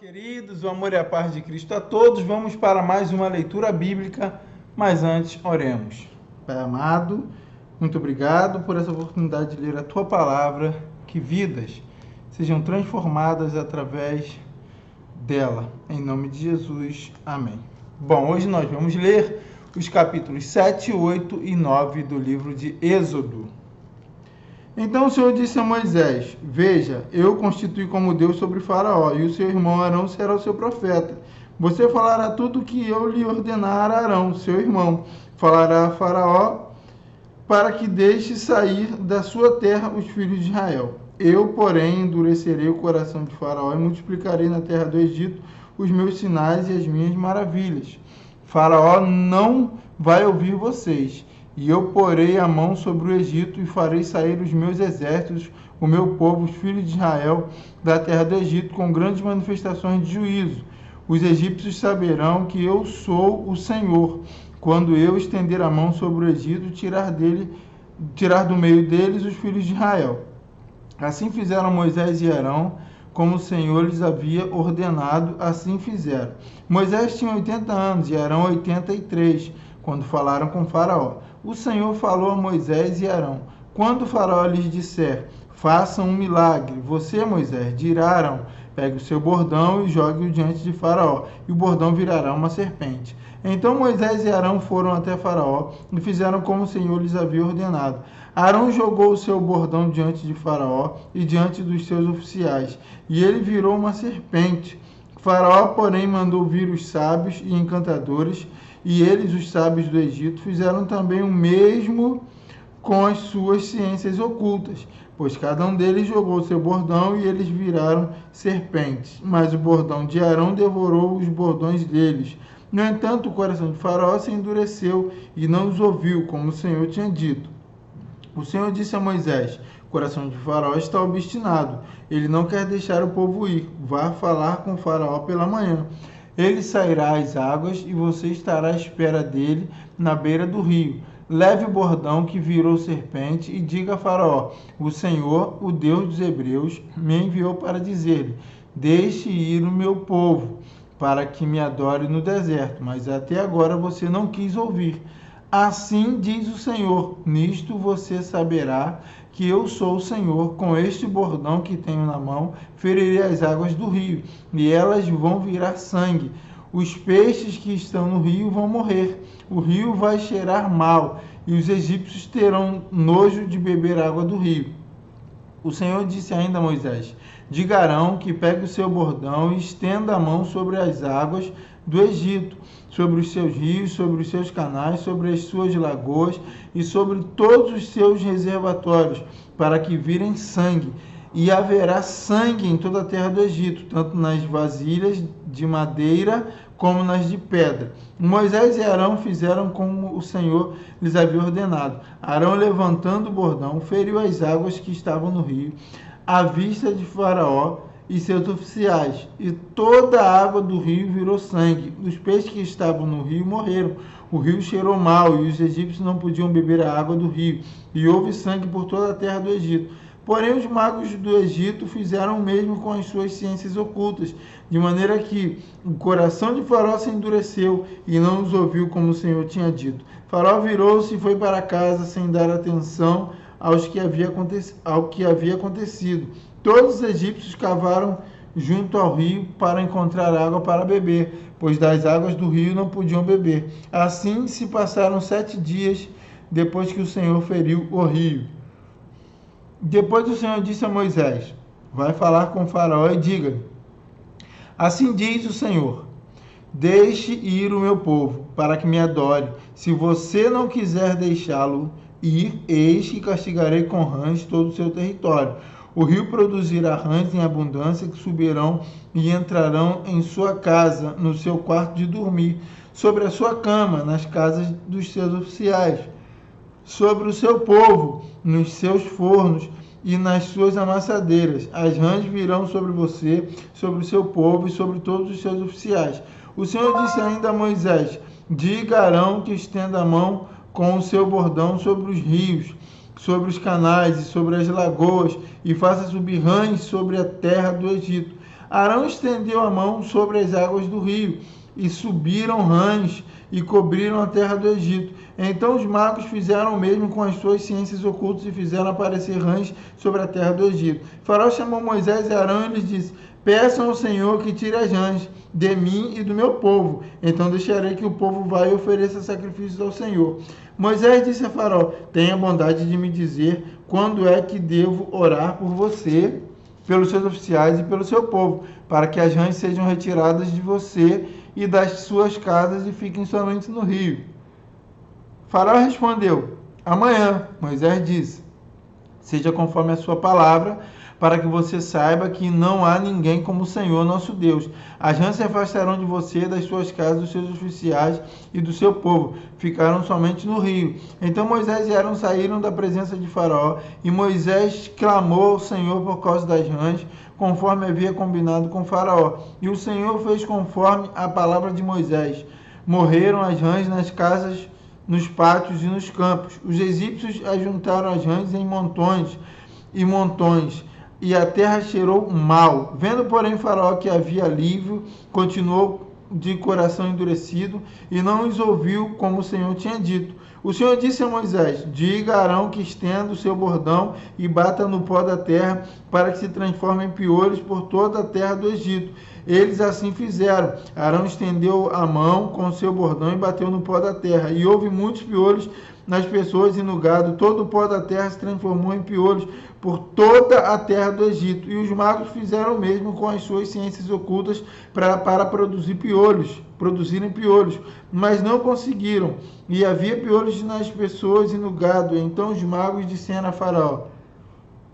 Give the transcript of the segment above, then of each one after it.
Queridos, o amor e a paz de Cristo a todos. Vamos para mais uma leitura bíblica, mas antes oremos. Pai amado, muito obrigado por essa oportunidade de ler a Tua palavra, que vidas sejam transformadas através dela. Em nome de Jesus, amém. Bom, hoje nós vamos ler os capítulos 7, 8 e 9 do livro de Êxodo. Então o Senhor disse a Moisés: Veja, eu constituí como Deus sobre Faraó, e o seu irmão Arão será o seu profeta. Você falará tudo o que eu lhe ordenar a Arão, seu irmão. Falará a Faraó para que deixe sair da sua terra os filhos de Israel. Eu, porém, endurecerei o coração de Faraó e multiplicarei na terra do Egito os meus sinais e as minhas maravilhas. Faraó não vai ouvir vocês. E eu porei a mão sobre o Egito e farei sair os meus exércitos, o meu povo, os filhos de Israel, da terra do Egito, com grandes manifestações de juízo. Os egípcios saberão que eu sou o Senhor, quando eu estender a mão sobre o Egito e tirar do meio deles os filhos de Israel. Assim fizeram Moisés e Arão, como o Senhor lhes havia ordenado, assim fizeram. Moisés tinha 80 anos e Arão 83, quando falaram com Faraó. O Senhor falou a Moisés e Arão: Quando o Faraó lhes disser, façam um milagre, você, Moisés, dirá a Arão: pegue o seu bordão e jogue-o diante de Faraó, e o bordão virará uma serpente. Então Moisés e Arão foram até Faraó e fizeram como o Senhor lhes havia ordenado. Arão jogou o seu bordão diante de Faraó e diante dos seus oficiais, e ele virou uma serpente. Faraó, porém, mandou vir os sábios e encantadores, e eles, os sábios do Egito, fizeram também o mesmo com as suas ciências ocultas, pois cada um deles jogou o seu bordão e eles viraram serpentes. Mas o bordão de Arão devorou os bordões deles. No entanto, o coração de Faraó se endureceu e não os ouviu, como o Senhor tinha dito. O Senhor disse a Moisés: O coração de Faraó está obstinado. Ele não quer deixar o povo ir. Vá falar com Faraó pela manhã. Ele sairá às águas e você estará à espera dele na beira do rio. Leve o bordão que virou serpente e diga a Faraó: O Senhor, o Deus dos Hebreus, me enviou para dizer-lhe: Deixe ir o meu povo, para que me adore no deserto. Mas até agora você não quis ouvir. Assim diz o Senhor: Nisto você saberá que eu sou o Senhor. Com este bordão que tenho na mão, ferirei as águas do rio, e elas vão virar sangue. Os peixes que estão no rio vão morrer. O rio vai cheirar mal, e os egípcios terão nojo de beber água do rio. O Senhor disse ainda a Moisés: Diga a Arão que pegue o seu bordão e estenda a mão sobre as águas do Egito, sobre os seus rios, sobre os seus canais, sobre as suas lagoas e sobre todos os seus reservatórios, para que virem sangue. E haverá sangue em toda a terra do Egito, tanto nas vasilhas de madeira como nas de pedra. Moisés e Arão fizeram como o Senhor lhes havia ordenado. Arão, levantando o bordão, feriu as águas que estavam no rio, à vista de Faraó e seus oficiais, e toda a água do rio virou sangue. Os peixes que estavam no rio morreram. O rio cheirou mal, e os egípcios não podiam beber a água do rio, e houve sangue por toda a terra do Egito. Porém, os magos do Egito fizeram o mesmo com as suas ciências ocultas, de maneira que o coração de Faraó se endureceu e não os ouviu como o Senhor tinha dito. Faraó virou-se e foi para casa sem dar atenção ao que havia acontecido. Todos os egípcios cavaram junto ao rio para encontrar água para beber, pois das águas do rio não podiam beber. Assim se passaram 7 dias depois que o Senhor feriu o rio. Depois o Senhor disse a Moisés: Vai falar com Faraó e diga-lhe: Assim diz o Senhor: Deixe ir o meu povo, para que me adore. Se você não quiser deixá-lo ir, eis que castigarei com rãs todo o seu território. O rio produzirá rãs em abundância que subirão e entrarão em sua casa, no seu quarto de dormir, sobre a sua cama, nas casas dos seus oficiais, sobre o seu povo, nos seus fornos e nas suas amassadeiras. As rãs virão sobre você, sobre o seu povo e sobre todos os seus oficiais. O Senhor disse ainda a Moisés: Diga a Arão que estenda a mão com o seu bordão sobre os rios, sobre os canais e sobre as lagoas, e faça subir rãs sobre a terra do Egito. Arão estendeu a mão sobre as águas do rio, e subiram rãs e cobriram a terra do Egito. Então os magos fizeram o mesmo com as suas ciências ocultas e fizeram aparecer rãs sobre a terra do Egito. Faraó chamou Moisés e Arão e lhes disse: peçam ao Senhor que tire as rãs de mim e do meu povo. Então deixarei que o povo vá e ofereça sacrifícios ao Senhor. Moisés disse a Faraó: tenha bondade de me dizer quando é que devo orar por você, pelos seus oficiais e pelo seu povo, para que as rãs sejam retiradas de você e das suas casas e fiquem somente no rio. Faraó respondeu: amanhã. Moisés disse: seja conforme a sua palavra, para que você saiba que não há ninguém como o Senhor nosso Deus. As rãs se afastarão de você, das suas casas, dos seus oficiais e do seu povo. Ficaram somente no rio. Então Moisés e Arão saíram da presença de Faraó, e Moisés clamou ao Senhor por causa das rãs, conforme havia combinado com Faraó. E o Senhor fez conforme a palavra de Moisés. Morreram as rãs nas casas, nos pátios e nos campos. Os egípcios ajuntaram as rãs em montões e montões, e a terra cheirou mal. Vendo, porém, Faraó que havia alívio, continuou de coração endurecido e não os ouviu como o Senhor tinha dito. O Senhor disse a Moisés: diga a Arão que estenda o seu bordão e bata no pó da terra, para que se transforme em piolhos por toda a terra do Egito. Eles assim fizeram. Arão estendeu a mão com o seu bordão e bateu no pó da terra, e houve muitos piolhos nas pessoas e no gado. Todo o pó da terra se transformou em piolhos por toda a terra do Egito. E os magos fizeram o mesmo com as suas ciências ocultas para produzirem piolhos, mas não conseguiram. E havia piolhos nas pessoas e no gado. Então os magos disseram a Faraó: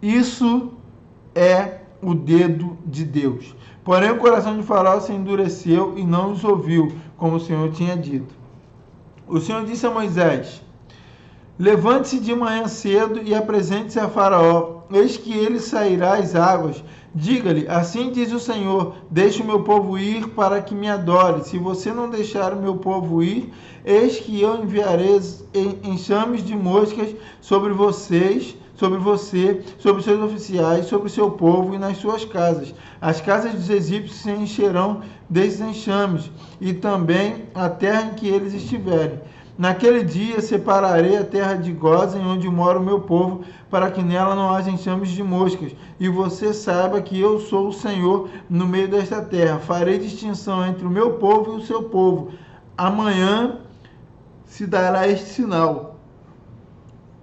isso é o dedo de Deus. Porém o coração de Faraó se endureceu e não os ouviu, como o Senhor tinha dito. O Senhor disse a Moisés: levante-se de manhã cedo e apresente-se a Faraó. Eis que ele sairá às águas. Diga-lhe: assim diz o Senhor, deixe o meu povo ir para que me adore. Se você não deixar o meu povo ir, eis que eu enviarei enxames de moscas sobre você, sobre os seus oficiais, sobre o seu povo e nas suas casas. As casas dos egípcios se encherão desses enxames, e também a terra em que eles estiverem. Naquele dia separarei a terra de Gósen, onde mora o meu povo, para que nela não haja enxames de moscas, e você saiba que eu sou o Senhor no meio desta terra. Farei distinção entre o meu povo e o seu povo. Amanhã se dará este sinal.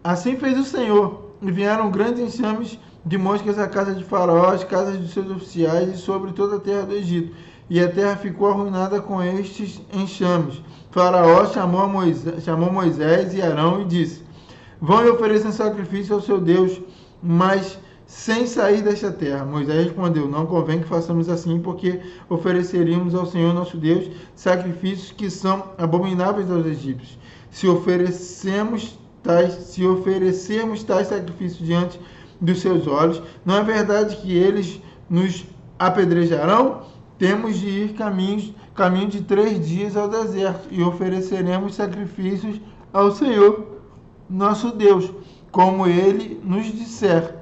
Assim fez o Senhor, e vieram grandes enxames de moscas à casa de Faraó, às casas dos seus oficiais e sobre toda a terra do Egito. E a terra ficou arruinada com estes enxames. Faraó chamou Moisés e Arão e disse: vão e ofereçam sacrifício ao seu Deus, mas sem sair desta terra. Moisés respondeu: não convém que façamos assim, porque ofereceríamos ao Senhor nosso Deus sacrifícios que são abomináveis aos egípcios. Se oferecermos tais sacrifícios diante dos seus olhos, não é verdade que eles nos apedrejarão? Temos de ir caminho de 3 dias ao deserto, e ofereceremos sacrifícios ao Senhor nosso Deus, como ele nos disser.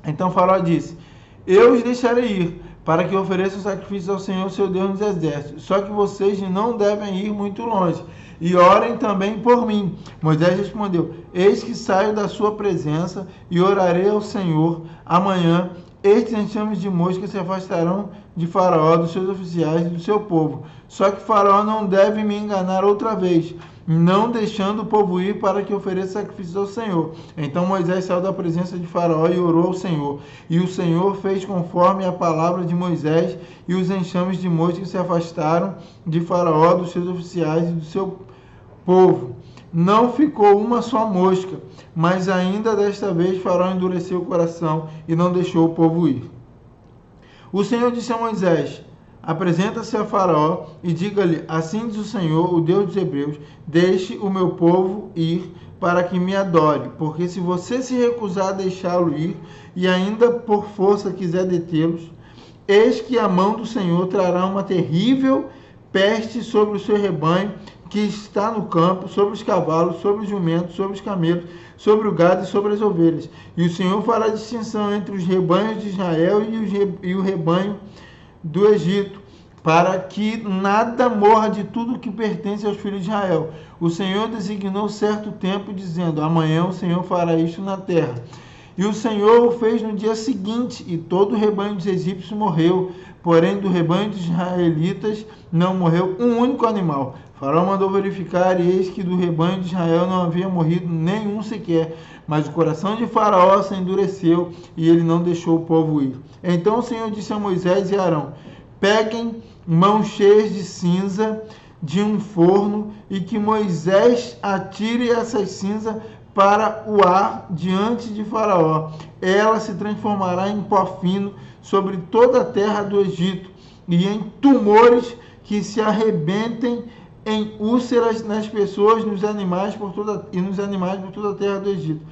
Então Faraó disse: eu os deixarei ir, para que ofereçam sacrifícios ao Senhor seu Deus nos exércitos. Só que vocês não devem ir muito longe, e orem também por mim. Moisés respondeu: eis que saio da sua presença e orarei ao Senhor. Amanhã estes enxames de moscas se afastarão de Faraó, dos seus oficiais e do seu povo. Só que Faraó não deve me enganar outra vez, não deixando o povo ir para que ofereça sacrifícios ao Senhor. Então Moisés saiu da presença de Faraó e orou ao Senhor. E o Senhor fez conforme a palavra de Moisés, e os enxames de moscas se afastaram de Faraó, dos seus oficiais e do seu povo. Não ficou uma só mosca, mas ainda desta vez Faraó endureceu o coração e não deixou o povo ir. O Senhor disse a Moisés: apresenta-se a Faraó e diga-lhe: assim diz o Senhor, o Deus dos Hebreus, deixe o meu povo ir para que me adore, porque se você se recusar a deixá-lo ir e ainda por força quiser detê-los, eis que a mão do Senhor trará uma terrível peste sobre o seu rebanho que está no campo, sobre os cavalos, sobre os jumentos, sobre os camelos, sobre o gado e sobre as ovelhas. E o Senhor fará distinção entre os rebanhos de Israel e o rebanho do Egito, para que nada morra de tudo que pertence aos filhos de Israel. O Senhor designou certo tempo, dizendo: amanhã o Senhor fará isto na terra. E o Senhor o fez no dia seguinte, e todo o rebanho dos egípcios morreu. Porém, do rebanho dos israelitas não morreu um único animal. Faraó mandou verificar, e eis que do rebanho de Israel não havia morrido nenhum sequer. Mas o coração de Faraó se endureceu, e ele não deixou o povo ir. Então o Senhor disse a Moisés e Arão: peguem mãos cheias de cinza de um forno, e que Moisés atire essas cinzas para o ar diante de Faraó. Ela se transformará em pó fino sobre toda a terra do Egito, e em tumores que se arrebentem em úlceras nas pessoas, nos animais por toda a terra do Egito.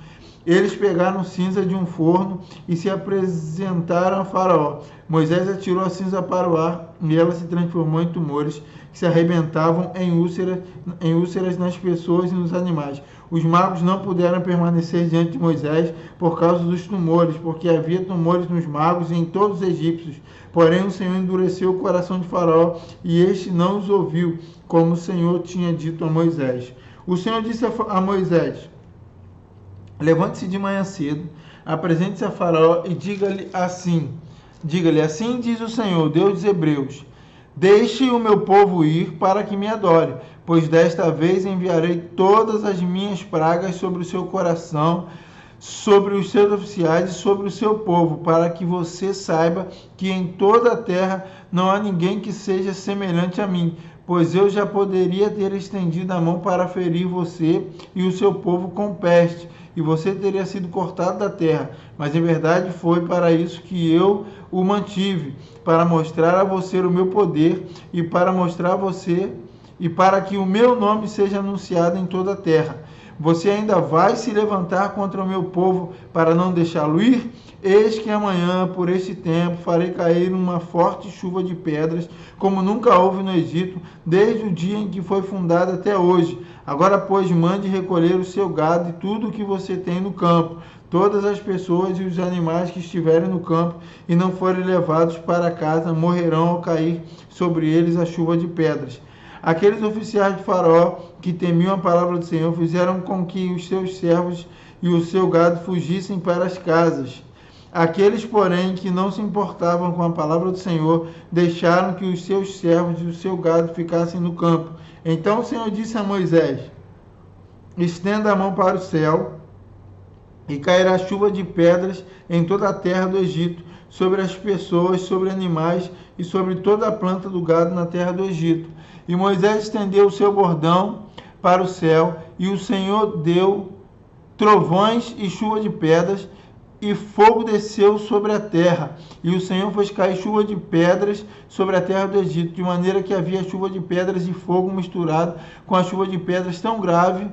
Eles pegaram cinza de um forno e se apresentaram a Faraó. Moisés atirou a cinza para o ar, e ela se transformou em tumores que se arrebentavam em úlceras nas pessoas e nos animais. Os magos não puderam permanecer diante de Moisés por causa dos tumores, porque havia tumores nos magos e em todos os egípcios. Porém o Senhor endureceu o coração de Faraó, e este não os ouviu, como o Senhor tinha dito a Moisés. O Senhor disse a Moisés: levante-se de manhã cedo, apresente-se a Faraó e diga-lhe assim: diz o Senhor, Deus dos Hebreus: deixe o meu povo ir para que me adore, pois desta vez enviarei todas as minhas pragas sobre o seu coração, sobre os seus oficiais e sobre o seu povo, para que você saiba que em toda a terra não há ninguém que seja semelhante a mim, pois eu já poderia ter estendido a mão para ferir você e o seu povo com peste, e você teria sido cortado da terra. Mas em verdade foi para isso que eu o mantive, para mostrar a você o meu poder, e para mostrar a você, e para que o meu nome seja anunciado em toda a terra. Você ainda vai se levantar contra o meu povo para não deixá-lo ir? Eis que amanhã, por este tempo, farei cair uma forte chuva de pedras, como nunca houve no Egito, desde o dia em que foi fundado até hoje. Agora, pois, mande recolher o seu gado e tudo o que você tem no campo, todas as pessoas e os animais que estiverem no campo e não forem levados para casa, morrerão ao cair sobre eles a chuva de pedras. Aqueles oficiais de Faraó que temiam a palavra do Senhor fizeram com que os seus servos e o seu gado fugissem para as casas. Aqueles, porém, que não se importavam com a palavra do Senhor, deixaram que os seus servos e o seu gado ficassem no campo. Então o Senhor disse a Moisés: estenda a mão para o céu, e cairá chuva de pedras em toda a terra do Egito, sobre as pessoas, sobre animais e sobre toda a planta do gado na terra do Egito. E Moisés estendeu o seu bordão para o céu, e o Senhor deu trovões e chuva de pedras, e fogo desceu sobre a terra. E o Senhor fez cair chuva de pedras sobre a terra do Egito, de maneira que havia chuva de pedras e fogo misturado com a chuva de pedras tão grave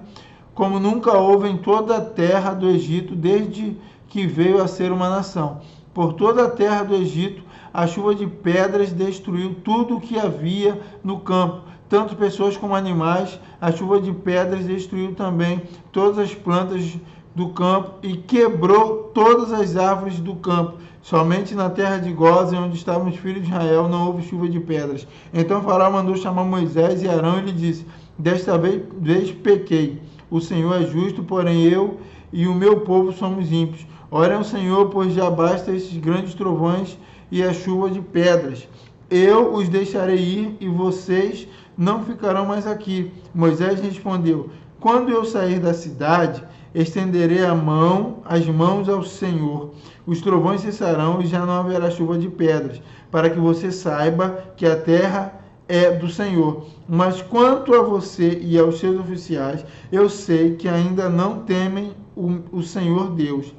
como nunca houve em toda a terra do Egito, desde que veio a ser uma nação. Por toda a terra do Egito, a chuva de pedras destruiu tudo o que havia no campo, tanto pessoas como animais. A chuva de pedras destruiu também todas as plantas do campo e quebrou todas as árvores do campo. Somente na terra de Gósen, onde estavam os filhos de Israel, não houve chuva de pedras. Então Faraó mandou chamar Moisés e Arão e lhe disse: desta vez pequei. O Senhor é justo, porém eu e o meu povo somos ímpios. Orem ao Senhor, pois já basta esses grandes trovões e a chuva de pedras. Eu os deixarei ir e vocês não ficarão mais aqui. Moisés respondeu: quando eu sair da cidade, estenderei as mãos ao Senhor. Os trovões cessarão e já não haverá chuva de pedras, para que você saiba que a terra é do Senhor. Mas quanto a você e aos seus oficiais, eu sei que ainda não temem o Senhor Deus.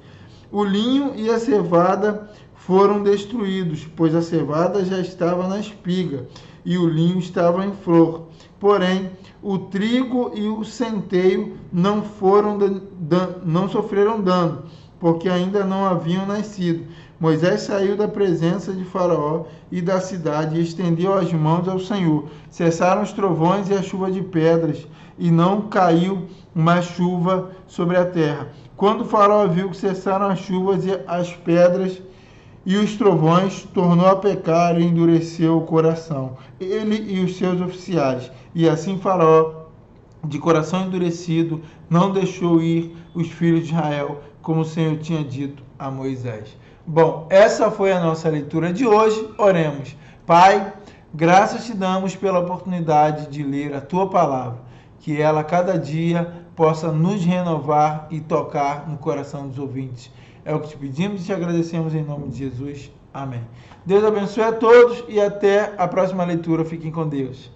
O linho e a cevada foram destruídos, pois a cevada já estava na espiga e o linho estava em flor. Porém, o trigo e o centeio não sofreram dano, porque ainda não haviam nascido. Moisés saiu da presença de Faraó e da cidade e estendeu as mãos ao Senhor. Cessaram os trovões e a chuva de pedras, e não caiu mais chuva sobre a terra. Quando Faraó viu que cessaram as chuvas e as pedras, e os trovões tornou a pecar e endureceu o coração, ele e os seus oficiais. E assim Faraó, de coração endurecido, não deixou ir os filhos de Israel, como o Senhor tinha dito a Moisés. Bom, essa foi a nossa leitura de hoje. Oremos. Pai, graças te damos pela oportunidade de ler a tua palavra, que ela cada dia possa nos renovar e tocar no coração dos ouvintes. É o que te pedimos e te agradecemos em nome de Jesus. Amém. Deus abençoe a todos e até a próxima leitura. Fiquem com Deus.